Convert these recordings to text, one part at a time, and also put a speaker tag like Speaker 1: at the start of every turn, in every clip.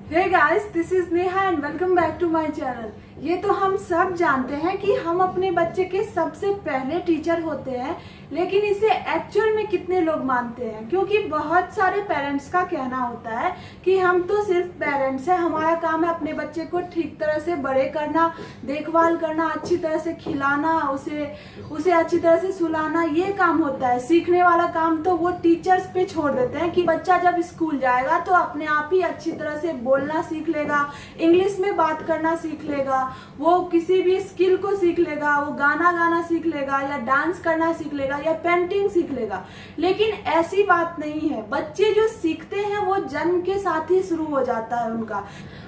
Speaker 1: Hey guys, this is Neha and welcome back to my channel. ये तो हम सब जानते हैं कि हम अपने बच्चे के सबसे पहले टीचर होते हैं, लेकिन इसे एक्चुअल में कितने लोग मानते हैं? क्योंकि बहुत सारे पेरेंट्स का कहना होता है कि हम तो सिर्फ पेरेंट्स हैं, हमारा काम है अपने बच्चे को ठीक तरह से बड़े करना, देखभाल करना, अच्छी तरह से खिलाना, उसे अच्छी तरह से सुलाना, ये काम होता है। सीखने वाला काम तो वो टीचर्स पे छोड़ देते हैं कि बच्चा जब स्कूल जाएगा तो अपने आप ही अच्छी तरह से बोलना सीख लेगा, इंग्लिश में बात करना सीख लेगा, वो किसी भी स्किल को सीख लेगा, वो गाना गाना सीख लेगा या डांस करना सीख लेगा या पेंटिंग सीख लेगा। लेकिन ऐसी बात नहीं है। बच्चे जो सीखते हैं वो जन्म के साथ ही शुरू हो जाता है उनका।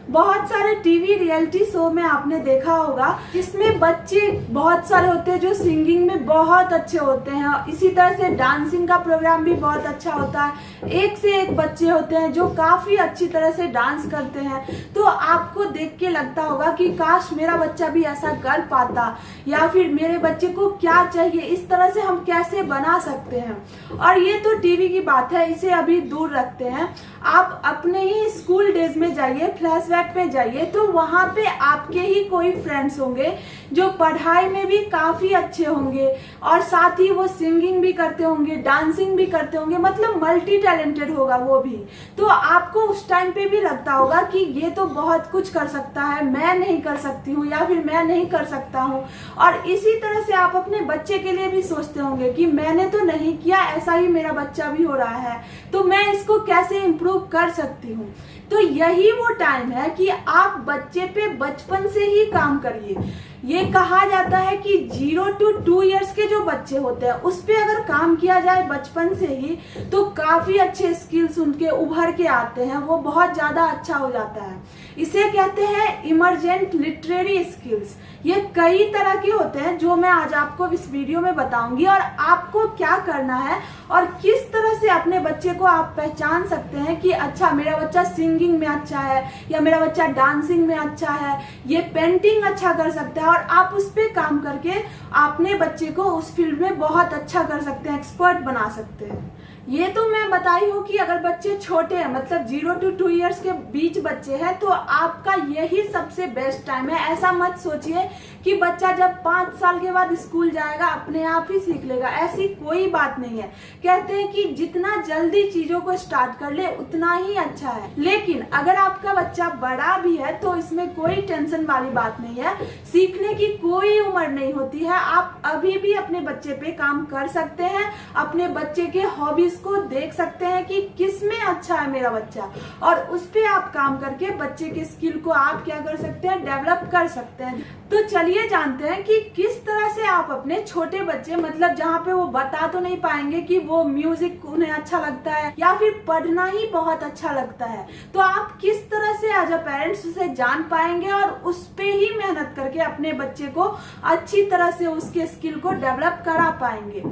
Speaker 1: बहुत सारे टीवी रियलिटी शो में आपने देखा होगा, इसमें बच्चे बहुत सारे होते हैं जो सिंगिंग में बहुत अच्छे होते हैं, इसी तरह से डांसिंग का प्रोग्राम भी बहुत अच्छा होता है। एक से एक बच्चे होते हैं जो काफी अच्छी तरह से डांस करते हैं। तो आपको देख के लगता होगा कि काश मेरा बच्चा भी ऐसा कर पाता, या फिर मेरे बच्चे को क्या चाहिए, इस तरह से हम कैसे बना सकते हैं। और ये तो टीवी की बात है, इसे अभी दूर रखते हैं। आप अपने ही स्कूल डेज में जाइए, फ्लैशबैक पे जाइए, तो वहां पे आपके ही कोई फ्रेंड्स होंगे जो पढ़ाई में भी काफी अच्छे होंगे और साथ ही वो सिंगिंग भी करते होंगे, डांसिंग भी करते होंगे, मतलब मल्टी टैलेंटेड होगा वो भी। तो आपको उस टाइम पे भी लगता होगा कि ये तो बहुत कुछ कर सकता है, मैं नहीं कर सकती हूँ या फिर मैं नहीं कर सकता हूँ। और इसी तरह से आप अपने बच्चे के लिए भी सोचते होंगे कि मैंने तो नहीं किया, ऐसा ही मेरा बच्चा भी हो रहा है, तो मैं इसको कैसे इम्प्रूव कर सकती हूँ। तो यही वो टाइम है कि आप बच्चे पे बचपन से ही काम करिए। ये कहा जाता है कि 0 to 2 इयर्स के जो बच्चे होते हैं उस पे अगर काम किया जाए बचपन से ही तो काफी अच्छे स्किल्स उनके उभर के आते हैं, वो बहुत ज्यादा अच्छा हो जाता है। इसे कहते हैं इमर्जेंट लिटरेरी स्किल्स। ये कई तरह के होते हैं जो मैं आज आपको इस वीडियो में बताऊंगी, और आपको क्या करना है और किस तरह से अपने बच्चे को आप पहचान सकते हैं कि अच्छा मेरा बच्चा सिंगिंग में अच्छा है या मेरा बच्चा डांसिंग में अच्छा है, ये पेंटिंग अच्छा कर सकता है, और आप उस पर काम करके अपने बच्चे को उस फील्ड में बहुत अच्छा कर सकते हैं, एक्सपर्ट बना सकते हैं। ये तो मैं बताई हूँ कि अगर बच्चे छोटे हैं, मतलब 0 to 2 इयर्स के बीच बच्चे हैं, तो आपका यही सबसे बेस्ट टाइम है। ऐसा मत सोचिए कि बच्चा जब 5 साल के बाद स्कूल जाएगा अपने आप ही सीख लेगा, ऐसी कोई बात नहीं है। कहते हैं कि जितना जल्दी चीजों को स्टार्ट कर ले उतना ही अच्छा है। लेकिन अगर आपका बच्चा बड़ा भी है तो इसमें कोई टेंशन वाली बात नहीं है, सीखने की कोई उम्र नहीं होती है। आप अभी भी अपने बच्चे पे काम कर सकते हैं, अपने बच्चे के हॉबीज को देख सकते हैं कि किस में अच्छा है मेरा बच्चा, और उस पे आप काम करके बच्चे के स्किल को आप क्या कर सकते हैं, डेवलप कर सकते हैं। तो चलिए जानते हैं कि किस तरह से आप अपने छोटे बच्चे, मतलब जहाँ पे वो बता तो नहीं पाएंगे कि वो म्यूजिक उन्हें अच्छा लगता है या फिर पढ़ना ही बहुत अच्छा लगता है, तो आप किस तरह से एज अ पेरेंट्स उसे जान पाएंगे और उस पे ही मेहनत करके अपने बच्चे को अच्छी तरह से उसके स्किल को डेवलप करा पाएंगे।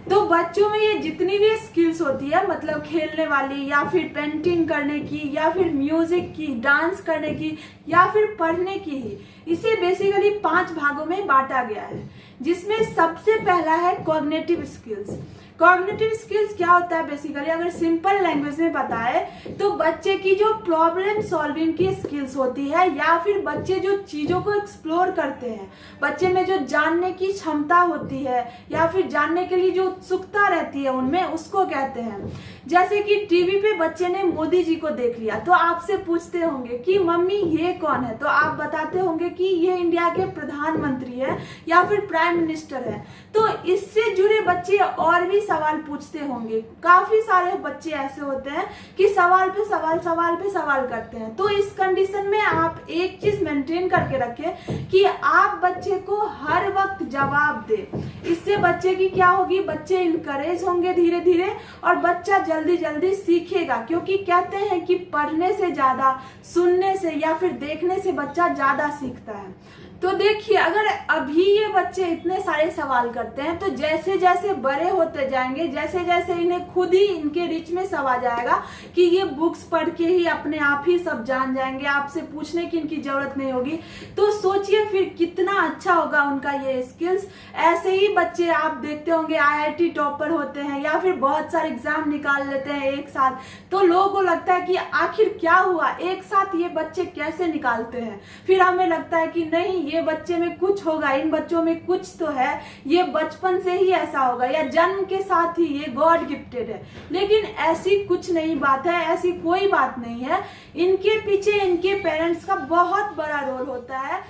Speaker 1: तो बच्चों में ये जितनी भी स्किल्स होती है, मतलब खेलने वाली या फिर पेंटिंग करने की या फिर म्यूजिक की, डांस करने की या फिर पढ़ने की ही, इसे बेसिकली 5 भागों में बांटा गया है, जिसमें सबसे पहला है कॉग्निटिव स्किल्स। कॉग्निटिव स्किल्स क्या होता है बेसिकली, अगर सिंपल लैंग्वेज में बताए तो बच्चे की जो प्रॉब्लम सॉल्विंग की स्किल्स होती है या फिर बच्चे जो चीजों को एक्सप्लोर करते हैं, बच्चे में जो जानने की क्षमता होती है या फिर जानने के लिए जो उत्सुकता रहती है उनमें, उसको कहते हैं। जैसे कि टीवी पे बच्चे ने मोदी जी को देख लिया तो आपसे पूछते होंगे कि मम्मी ये कौन है, तो आप बताते होंगे कि ये इंडिया के प्रधानमंत्री है या फिर प्राइम मिनिस्टर है। तो इससे जुड़े बच्चे और भी सवाल पूछते होंगे। काफी सारे बच्चे ऐसे होते हैं कि सवाल पे सवाल, सवाल पे सवाल करते हैं। तो इस कंडीशन में आप एक चीज मेंटेन करके रखें कि आप बच्चे को हर वक्त जवाब दें। इससे बच्चे की क्या होगी, बच्चे इनकरेज होंगे धीरे धीरे और बच्चा जल्दी जल्दी सीखेगा, क्योंकि कहते हैं कि पढ़ने से ज्यादा सुनने से या फिर देखने से बच्चा ज्यादा सीखता है। तो देखिए, अगर अभी ये बच्चे इतने सारे सवाल करते हैं तो जैसे जैसे बड़े होते जाएंगे, जैसे जैसे इन्हें खुद ही इनके रिच में सब आ जाएगा कि ये बुक्स पढ़ के ही अपने आप ही सब जान जाएंगे, आपसे पूछने की इनकी जरूरत नहीं होगी। तो सोचिए फिर कितना अच्छा होगा उनका ये स्किल्स। ऐसे ही बच्चे आप देखते होंगे IIT टॉपर होते हैं या फिर बहुत सारे एग्जाम निकाल लेते हैं एक साथ, तो लोगों को लगता है कि आखिर क्या हुआ, एक साथ ये बच्चे कैसे निकालते हैं। फिर हमें लगता है कि नहीं, ये बच्चे में कुछ होगा, इन बच्चों में कुछ तो है, ये बचपन से ही ऐसा होगा या जन्म के साथ ही ये गॉड गिफ्टेड है। लेकिन ऐसी कुछ नहीं बात है, ऐसी कोई बात नहीं है। इनके पीछे इनके पेरेंट्स का बहुत बड़ा रोल होता है।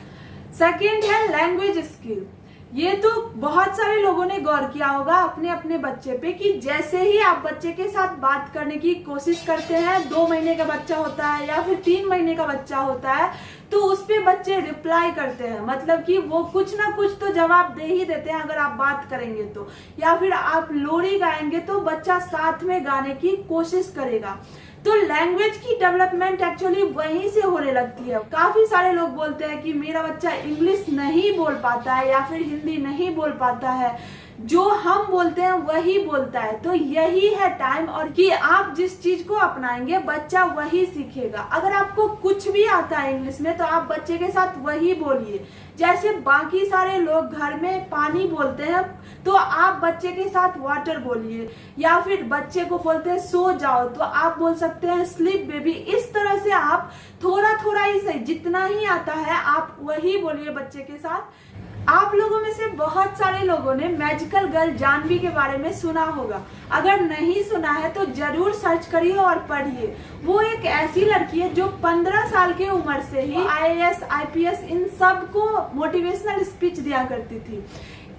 Speaker 1: सेकेंड है लैंग्वेज स्किल। ये तो बहुत सारे लोगों ने गौर किया होगा अपने अपने बच्चे पे कि जैसे ही आप बच्चे के साथ बात करने की कोशिश करते हैं, 2 महीने का बच्चा होता है या फिर 3 महीने का बच्चा होता है, तो उस पे बच्चे रिप्लाई करते हैं। मतलब कि वो कुछ ना कुछ तो जवाब दे ही देते हैं अगर आप बात करेंगे तो, या फिर आप लोरी गाएंगे तो बच्चा साथ में गाने की कोशिश करेगा। तो लैंग्वेज की डेवलपमेंट एक्चुअली वहीं से होने लगती है। काफी सारे लोग बोलते हैं कि मेरा बच्चा इंग्लिश नहीं बोल पाता है या फिर हिंदी नहीं बोल पाता है, जो हम बोलते हैं वही बोलता है। तो यही है टाइम, और कि आप जिस चीज को अपनाएंगे बच्चा वही सीखेगा। अगर आपको कुछ भी आता है इंग्लिश में तो आप बच्चे के साथ वही बोलिए। जैसे बाकी सारे लोग घर में पानी बोलते हैं तो आप बच्चे के साथ वाटर बोलिए, या फिर बच्चे को बोलते हैं सो जाओ तो आप बोल सकते हैं स्लीप बेबी। इस तरह से आप थोड़ा थोड़ा ही सही, जितना ही आता है आप वही बोलिए बच्चे के साथ। आप लोगों में से बहुत सारे लोगों ने मैजिकल गर्ल जानवी के बारे में सुना होगा। अगर नहीं सुना है तो जरूर सर्च करिए और पढ़िए। वो एक ऐसी लड़की है जो 15 साल की उम्र से ही IAS IPS इन सब को मोटिवेशनल स्पीच दिया करती थी।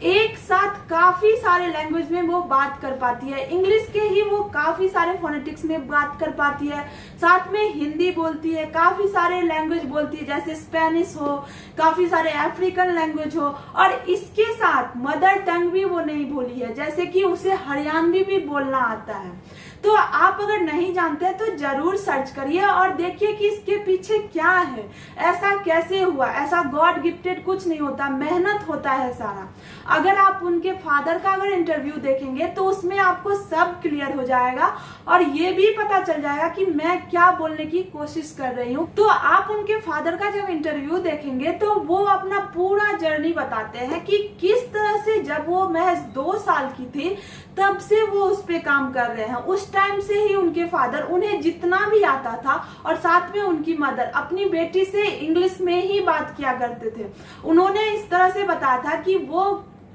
Speaker 1: एक साथ काफी सारे लैंग्वेज में वो बात कर पाती है। इंग्लिश के ही वो काफी सारे फोनेटिक्स में बात कर पाती है, साथ में हिंदी बोलती है, काफी सारे लैंग्वेज बोलती है जैसे स्पेनिश हो, काफी सारे अफ्रीकन लैंग्वेज हो, और इसके साथ मदर टंग भी वो नहीं भूली है, जैसे कि उसे हरियाणवी भी बोलना आता है। तो आप अगर नहीं जानते हैं तो जरूर सर्च करिए और देखिए कि इसके पीछे क्या है, ऐसा कैसे हुआ। ऐसा गॉड गिफ्टेड कुछ नहीं होता, मेहनत होता है सारा। अगर आप उनके फादर का अगर इंटरव्यू देखेंगे तो उसमें आपको सब क्लियर हो जाएगा और ये भी पता चल जाएगा कि मैं क्या बोलने की कोशिश कर रही हूँ। तो आप उनके फादर का जब इंटरव्यू देखेंगे तो वो अपना पूरा जर्नी बताते हैं कि किस तरह से जब वो महज 2 साल की थी तब से वो उस पे काम कर रहे हैं। उस टाइम से ही उनके फादर उन्हें जितना भी आता था और साथ में उनकी मदर अपनी बेटी से इंग्लिश में ही बात किया करते थे। उन्होंने इस तरह से बताया था कि वो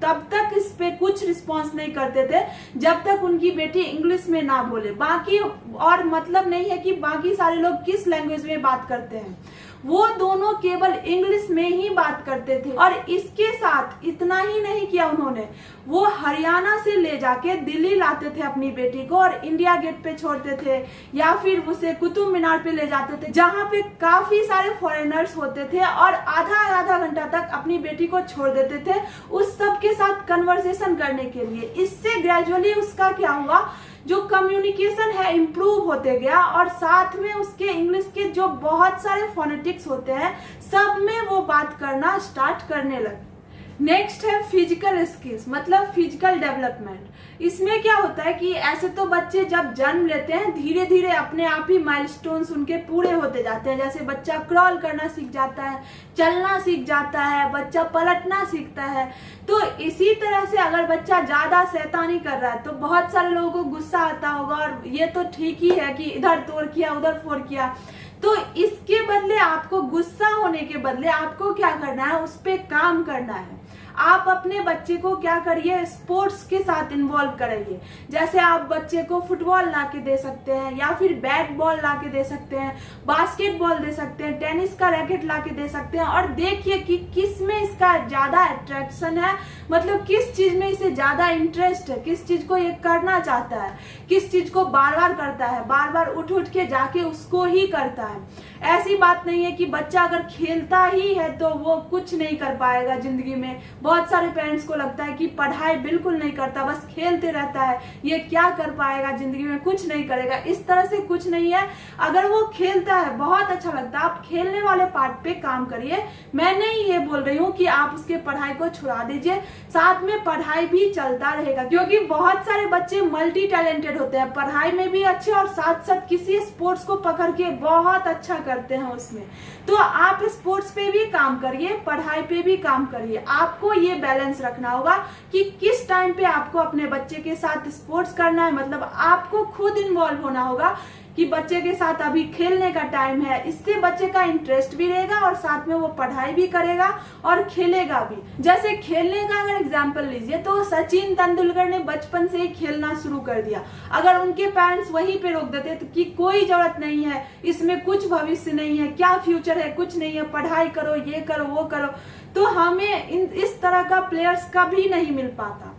Speaker 1: तब तक इस पे कुछ रिस्पॉन्स नहीं करते थे जब तक उनकी बेटी इंग्लिश में ना बोले। बाकी और मतलब नहीं है कि बाकी सारे लोग किस लैंग्वेज में बात करते हैं, वो दोनों केवल इंग्लिश में ही बात करते थे। और इसके साथ इतना ही नहीं किया उन्होंने, वो हरियाणा से ले जाके दिल्ली लाते थे अपनी बेटी को और इंडिया गेट पे छोड़ते थे या फिर उसे कुतुब मीनार पे ले जाते थे जहाँ पे काफी सारे फॉरेनर्स होते थे और आधा घंटा तक अपनी बेटी को छोड़ देते थे उस सब के साथ कन्वर्सेशन करने के लिए। इससे ग्रेजुअली उसका क्या हुआ, जो कम्युनिकेशन है इम्प्रूव होते गया और साथ में उसके इंग्लिश के जो बहुत सारे फोनेटिक्स होते हैं सब में वो बात करना स्टार्ट करने लगे। नेक्स्ट है फिजिकल स्किल्स, मतलब फिजिकल डेवलपमेंट। इसमें क्या होता है कि ऐसे तो बच्चे जब जन्म लेते हैं धीरे धीरे अपने आप ही माइलस्टोन्स उनके पूरे होते जाते हैं। जैसे बच्चा क्रॉल करना सीख जाता है, चलना सीख जाता है, बच्चा पलटना सीखता है। तो इसी तरह से अगर बच्चा ज्यादा शैतानी कर रहा है तो बहुत सारे लोगों को गुस्सा आता होगा और ये तो ठीक ही है कि इधर तोड़ किया उधर फोड़ किया। तो इसके बदले आपको गुस्सा होने के बदले आपको क्या करना है, उस पे काम करना है। आप अपने बच्चे को क्या करिए, स्पोर्ट्स के साथ इन्वॉल्व कराइए। जैसे आप बच्चे को फुटबॉल ला के दे सकते हैं या फिर बैट बॉल ला के दे सकते हैं, बास्केटबॉल दे सकते हैं, टेनिस का रैकेट ला के दे सकते हैं और देखिए कि किस में इसका ज्यादा अट्रैक्शन है, मतलब किस चीज में इसे ज्यादा इंटरेस्ट है, किस चीज को ये करना चाहता है, किस चीज को बार बार करता है, बार बार उठ उठ के जाके उसको ही करता है। ऐसी बात नहीं है कि बच्चा अगर खेलता ही है तो वो कुछ नहीं कर पाएगा जिंदगी में। बहुत सारे पेरेंट्स को लगता है कि पढ़ाई बिल्कुल नहीं करता, बस खेलते रहता है, ये क्या कर पाएगा जिंदगी में, कुछ नहीं करेगा। इस तरह से कुछ नहीं है। अगर वो खेलता है, बहुत अच्छा लगता है, आप खेलने वाले पार्ट पे काम करिए। मैं नहीं ये बोल रही हूँ कि आप उसके पढ़ाई को छुड़ा दीजिए, साथ में पढ़ाई भी चलता रहेगा, क्योंकि बहुत सारे बच्चे मल्टी टैलेंटेड होते हैं, पढ़ाई में भी अच्छे और साथ साथ किसी स्पोर्ट्स को पकड़ के बहुत अच्छा करते हैं उसमें। तो आप स्पोर्ट्स पे भी काम करिए, पढ़ाई पे भी काम करिए। आपको ये बैलेंस रखना होगा कि किस टाइम पे आपको अपने बच्चे के साथ स्पोर्ट्स करना है, मतलब आपको खुद इन्वॉल्व होना होगा कि बच्चे के साथ अभी खेलने का टाइम है। इससे बच्चे का इंटरेस्ट भी रहेगा और साथ में वो पढ़ाई भी करेगा और खेलेगा भी। जैसे खेलने का अगर एग्जांपल लीजिए तो सचिन तेंदुलकर ने बचपन से ही खेलना शुरू कर दिया। अगर उनके पेरेंट्स वहीं पे रोक देते तो कि कोई जरूरत नहीं है, इसमें कुछ भविष्य नहीं है, क्या फ्यूचर है, कुछ नहीं है, पढ़ाई करो, ये करो, वो करो, तो हमें इस तरह का प्लेयर्स कभी नहीं मिल पाता।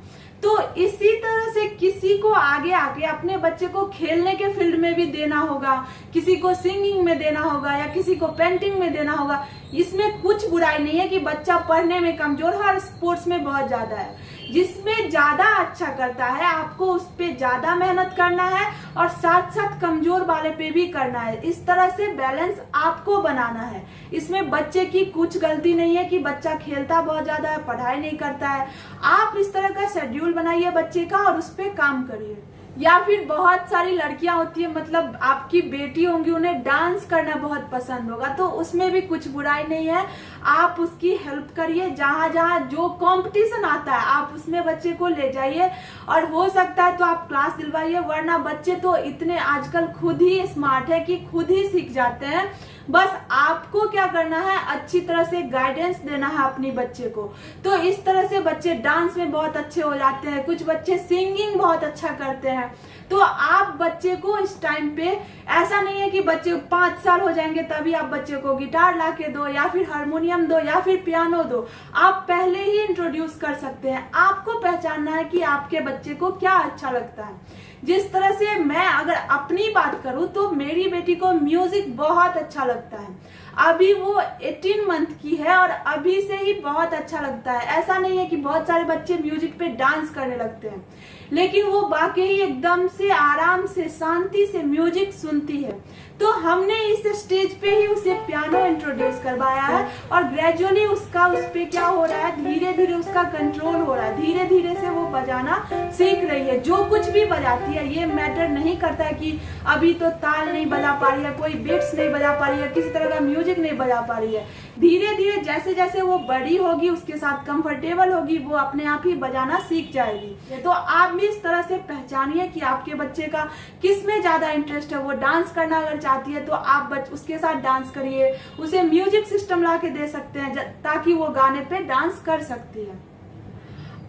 Speaker 1: तो इसी तरह से किसी को आगे आके अपने बच्चे को खेलने के फील्ड में भी देना होगा, किसी को सिंगिंग में देना होगा या किसी को पेंटिंग में देना होगा। इसमें कुछ बुराई नहीं है कि बच्चा पढ़ने में कमजोर है और स्पोर्ट्स में बहुत ज्यादा है। जिसमें ज्यादा अच्छा करता है आपको उस पे ज्यादा मेहनत करना है और साथ साथ कमजोर वाले पे भी करना है। इस तरह से बैलेंस आपको बनाना है। इसमें बच्चे की कुछ गलती नहीं है कि बच्चा खेलता बहुत ज्यादा है, पढ़ाई नहीं करता है। आप इस तरह का शेड्यूल बनाइए बच्चे का और उस पर काम करिए। या फिर बहुत सारी लड़कियां होती है, मतलब आपकी बेटी होंगी, उन्हें डांस करना बहुत पसंद होगा, तो उसमें भी कुछ बुराई नहीं है। आप उसकी हेल्प करिए, जहां जहां जो कंपटीशन आता है आप उसमें बच्चे को ले जाइए और हो सकता है तो आप क्लास दिलवाइए, वरना बच्चे तो इतने आजकल खुद ही स्मार्ट है कि खुद ही सीख जाते हैं। बस आपको क्या करना है, अच्छी तरह से गाइडेंस देना है अपनी बच्चे को। तो इस तरह से बच्चे डांस में बहुत अच्छे हो जाते हैं, कुछ बच्चे सिंगिंग बहुत अच्छा करते हैं। तो आप बच्चे को इस टाइम पे, ऐसा नहीं है कि बच्चे 5 साल हो जाएंगे तभी आप बच्चे को गिटार ला के दो या फिर हारमोनियम दो या फिर पियानो दो। आप पहले ही इंट्रोड्यूस कर सकते हैं। आपको पहचानना है कि आपके बच्चे को क्या अच्छा लगता है। जिस तरह से मैं अगर अपनी बात करूं तो मेरी बेटी को म्यूजिक बहुत अच्छा लगता है। अभी वो 18 मंथ की है और अभी से ही बहुत अच्छा लगता है। ऐसा नहीं है कि बहुत सारे बच्चे म्यूजिक पे डांस करने लगते हैं, लेकिन वो वाकई एकदम से आराम से शांति से म्यूजिक सुनती है। तो हमने इस स्टेज पे ही उसे पियानो इंट्रोड्यूस करवाया है और ग्रेजुअली उसका उस पे क्या हो रहा है, धीरे धीरे उसका कंट्रोल हो रहा है, धीरे धीरे से वो बजाना सीख रही है। जो कुछ भी बजाती है, ये मैटर नहीं करता है कि अभी तो ताल नहीं बजा पा रही है, कोई बीट्स नहीं बजा पा रही है, किसी तरह का म्यूजिक नहीं बजा पा रही है। धीरे धीरे जैसे जैसे वो बड़ी होगी, उसके साथ कंफर्टेबल होगी, वो अपने आप ही बजाना सीख जाएगी। तो आप भी इस तरह से पहचानिए कि आपके बच्चे का किस में ज्यादा इंटरेस्ट है। वो डांस करना अगर चाहती है तो आप उसके साथ डांस करिए, उसे म्यूजिक सिस्टम ला के दे सकते हैं ताकि वो गाने पे डांस कर सकती है।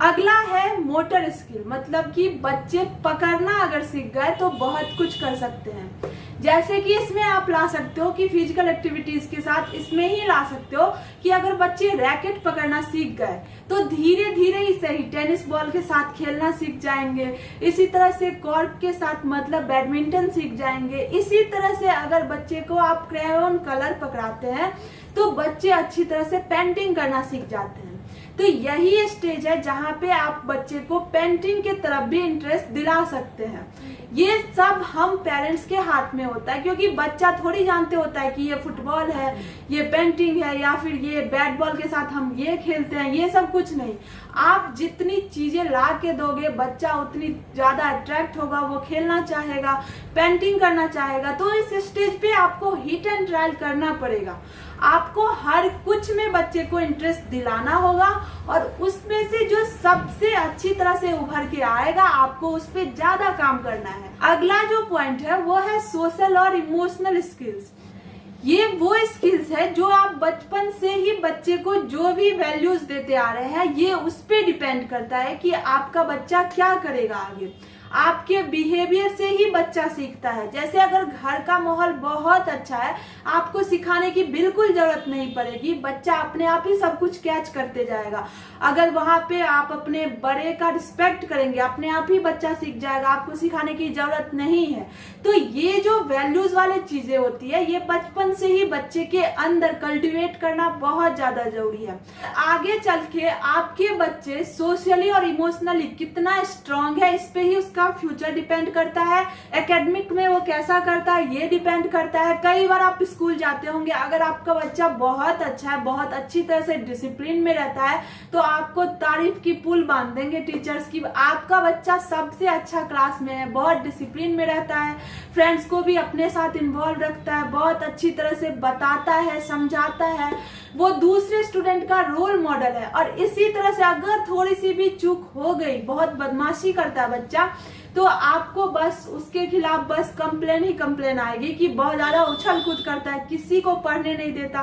Speaker 1: अगला है मोटर स्किल, मतलब कि बच्चे पकड़ना अगर सीख गए तो बहुत कुछ कर सकते हैं। जैसे कि इसमें आप ला सकते हो कि फिजिकल एक्टिविटीज के साथ इसमें ही ला सकते हो कि अगर बच्चे रैकेट पकड़ना सीख गए तो धीरे धीरे ही सही टेनिस बॉल के साथ खेलना सीख जाएंगे। इसी तरह से कॉर्क के साथ मतलब बैडमिंटन सीख जाएंगे। इसी तरह से अगर बच्चे को आप क्रेयॉन कलर पकड़ाते हैं तो बच्चे अच्छी तरह से पेंटिंग करना सीख जाते हैं। तो यही स्टेज है जहाँ पे आप बच्चे को पेंटिंग के तरफ भी इंटरेस्ट दिला सकते हैं। ये सब हम पेरेंट्स के हाथ में होता है, क्योंकि बच्चा थोड़ी जानते होता है कि ये फुटबॉल है, ये पेंटिंग है या फिर ये बैट बॉल के साथ हम ये खेलते हैं। ये सब कुछ नहीं। आप जितनी चीजें ला के दोगे बच्चा उतनी ज्यादा अट्रैक्ट होगा, वो खेलना चाहेगा, पेंटिंग करना चाहेगा। तो इस स्टेज पे आपको हिट एंड ट्रायल करना पड़ेगा। आपको हर कुछ में बच्चे को इंटरेस्ट दिलाना होगा और उसमें से जो सबसे अच्छी तरह से उभर के आएगा आपको उस पर ज्यादा काम करना है। अगला जो पॉइंट है वो है सोशल और इमोशनल स्किल्स। ये वो स्किल्स है जो आप बचपन से ही बच्चे को जो भी वैल्यूज देते आ रहे हैं, ये उस पे डिपेंड करता है कि आपका बच्चा क्या करेगा आगे। आपके बिहेवियर से ही बच्चा सीखता है। जैसे अगर घर का माहौल बहुत अच्छा है, आपको सिखाने की बिल्कुल जरूरत नहीं पड़ेगी, बच्चा अपने आप ही सब कुछ कैच करते जाएगा। अगर वहां पे आप अपने बड़े का रिस्पेक्ट करेंगे, अपने आप ही बच्चा सीख जाएगा, आपको सिखाने की जरूरत नहीं है। तो ये जो वैल्यूज वाले चीजें होती है, ये बचपन से ही बच्चे के अंदर कल्टीवेट करना बहुत ज्यादा जरूरी है। आगे चल के आपके बच्चे सोशली और इमोशनली कितना स्ट्रांग है, इस पे ही उसका फ्यूचर डिपेंड करता है। एकेडमिक में वो कैसा करता है ये डिपेंड करता है। कई बार आप स्कूल जाते होंगे, अगर आपका बच्चा बहुत अच्छा है, बहुत अच्छी तरह से डिसिप्लिन में रहता है, तो आपको तारीफ की पुल बांध देंगे टीचर्स की। आपका बच्चा सबसे अच्छा क्लास में है, बहुत डिसिप्लिन में रहता है, फ्रेंड्स को भी अपने साथ इन्वॉल्व रखता है, बहुत अच्छी तरह से बताता है, समझाता है, वो दूसरे स्टूडेंट का रोल मॉडल है। और इसी तरह से अगर थोड़ी सी भी चूक हो गई, बहुत बदमाशी करता है बच्चा, तो आपको बस उसके खिलाफ बस कंप्लेन ही कंप्लेन आएगी कि बहुत ज्यादा उछल कूद करता है, किसी को पढ़ने नहीं देता।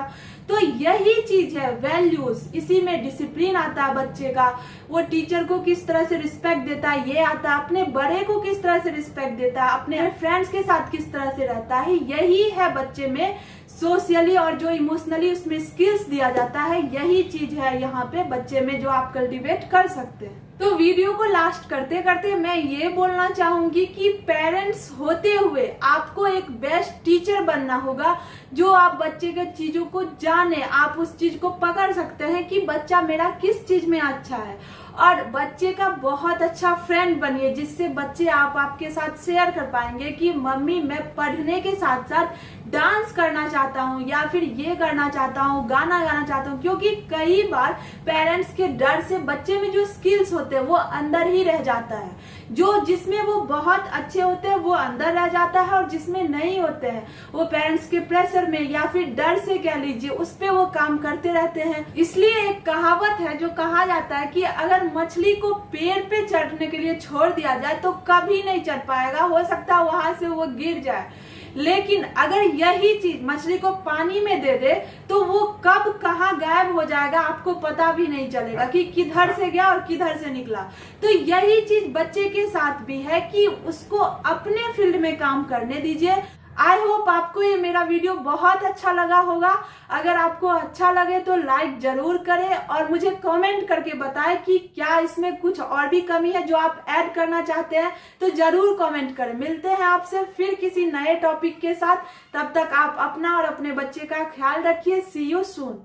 Speaker 1: तो यही चीज है वैल्यूज, इसी में डिसिप्लिन आता है बच्चे का, वो टीचर को किस तरह से रिस्पेक्ट देता है ये आता है, अपने बड़े को किस तरह से रिस्पेक्ट देता है, अपने फ्रेंड्स के साथ किस तरह से रहता है, यही है बच्चे में सोशली और जो इमोशनली उसमें स्किल्स दिया जाता है। यही चीज है यहाँ पे बच्चे में जो आप कल्टीवेट कर सकते हैं। तो वीडियो को लास्ट करते करते मैं ये बोलना चाहूंगी कि पेरेंट्स होते हुए आपको एक बेस्ट टीचर बनना होगा, जो आप बच्चे के चीजों को जाने, आप उस चीज को पकड़ सकते हैं कि बच्चा मेरा किस चीज में अच्छा है, और बच्चे का बहुत अच्छा फ्रेंड बनिए, जिससे बच्चे आपके साथ शेयर कर पाएंगे कि मम्मी मैं पढ़ने के साथ साथ डांस करना चाहता हूँ, या फिर ये करना चाहता हूँ, गाना गाना चाहता हूँ। क्योंकि कई बार पेरेंट्स के डर से बच्चे में जो स्किल्स होते हैं वो अंदर ही रह जाता है, जो जिसमें वो बहुत अच्छे होते हैं वो अंदर रह जाता है, और जिसमें नहीं होते हैं वो पेरेंट्स के प्रेशर में या फिर डर से कह लीजिए उस पे वो काम करते रहते हैं। इसलिए एक कहावत है जो कहा जाता है कि अगर मछली को पेड़ पे चढ़ने के लिए छोड़ दिया जाए तो कभी नहीं चढ़ पाएगा, हो सकता है वहां से वो गिर जाए। लेकिन अगर यही चीज मछली को पानी में दे दे तो वो कब कहाँ गायब हो जाएगा आपको पता भी नहीं चलेगा कि किधर से गया और किधर से निकला। तो यही चीज बच्चे के साथ भी है कि उसको अपने फील्ड में काम करने दीजिए। आई होप आपको ये मेरा वीडियो बहुत अच्छा लगा होगा। अगर आपको अच्छा लगे तो लाइक जरूर करें और मुझे कमेंट करके बताएं कि क्या इसमें कुछ और भी कमी है जो आप ऐड करना चाहते हैं, तो जरूर कमेंट करें। मिलते हैं आपसे फिर किसी नए टॉपिक के साथ, तब तक आप अपना और अपने बच्चे का ख्याल रखिए। सी यू सून।